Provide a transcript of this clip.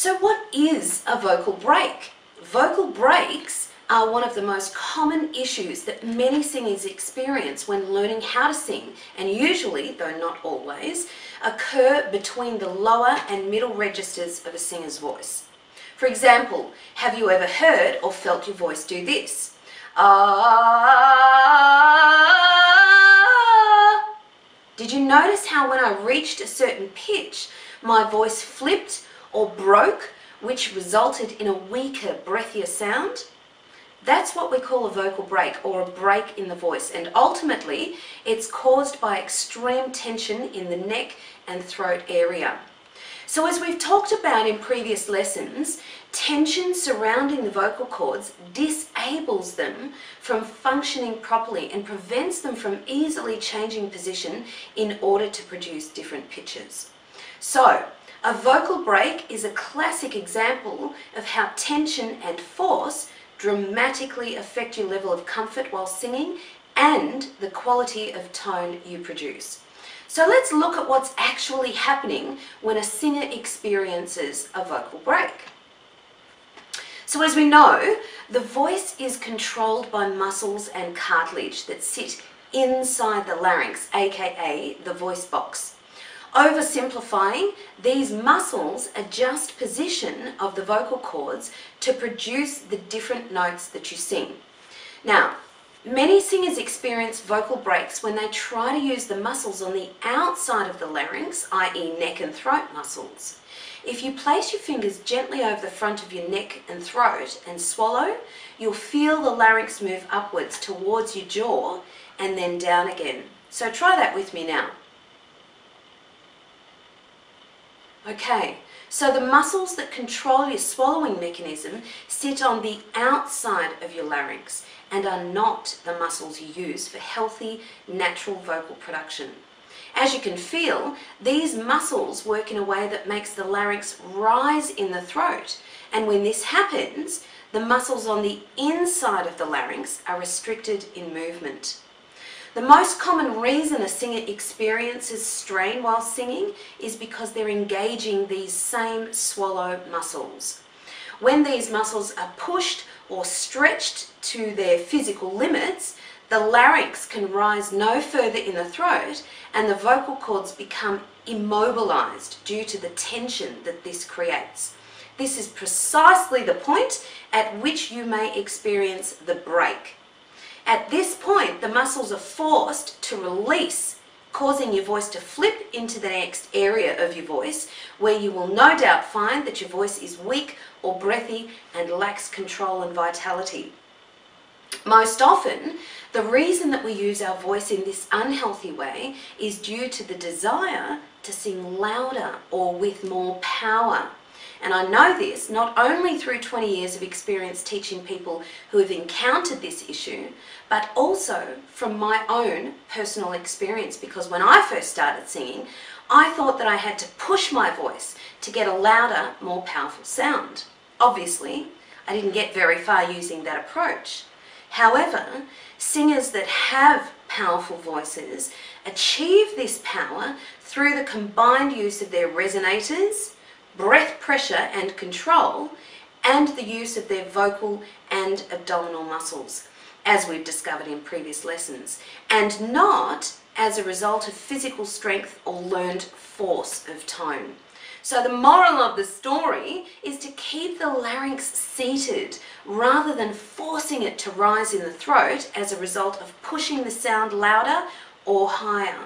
So what is a vocal break? Vocal breaks are one of the most common issues that many singers experience when learning how to sing, and usually, though not always, occur between the lower and middle registers of a singer's voice. For example, have you ever heard or felt your voice do this? Ah. Did you notice how when I reached a certain pitch, my voice flipped or broke, which resulted in a weaker, breathier sound? That's what we call a vocal break, or a break in the voice, and ultimately it's caused by extreme tension in the neck and throat area. So as we've talked about in previous lessons, tension surrounding the vocal cords disables them from functioning properly and prevents them from easily changing position in order to produce different pitches. So, a vocal break is a classic example of how tension and force dramatically affect your level of comfort while singing and the quality of tone you produce. So let's look at what's actually happening when a singer experiences a vocal break. So as we know, the voice is controlled by muscles and cartilage that sit inside the larynx, aka the voice box. Oversimplifying, these muscles adjust position of the vocal cords to produce the different notes that you sing. Now, many singers experience vocal breaks when they try to use the muscles on the outside of the larynx, i.e. neck and throat muscles. If you place your fingers gently over the front of your neck and throat and swallow, you'll feel the larynx move upwards towards your jaw and then down again. So try that with me now. Okay, so the muscles that control your swallowing mechanism sit on the outside of your larynx and are not the muscles you use for healthy, natural vocal production. As you can feel, these muscles work in a way that makes the larynx rise in the throat, and when this happens, the muscles on the inside of the larynx are restricted in movement. The most common reason a singer experiences strain while singing is because they're engaging these same swallow muscles. When these muscles are pushed or stretched to their physical limits, the larynx can rise no further in the throat and the vocal cords become immobilized due to the tension that this creates. This is precisely the point at which you may experience the break. At this point, the muscles are forced to release, causing your voice to flip into the next area of your voice, where you will no doubt find that your voice is weak or breathy and lacks control and vitality. Most often, the reason that we use our voice in this unhealthy way is due to the desire to sing louder or with more power. And I know this not only through 20 years of experience teaching people who have encountered this issue, but also from my own personal experience, because when I first started singing, I thought that I had to push my voice to get a louder, more powerful sound. Obviously, I didn't get very far using that approach. However, singers that have powerful voices achieve this power through the combined use of their resonators, breath pressure and control, and the use of their vocal and abdominal muscles, as we've discovered in previous lessons, and not as a result of physical strength or learned force of tone. So the moral of the story is to keep the larynx seated rather than forcing it to rise in the throat as a result of pushing the sound louder or higher.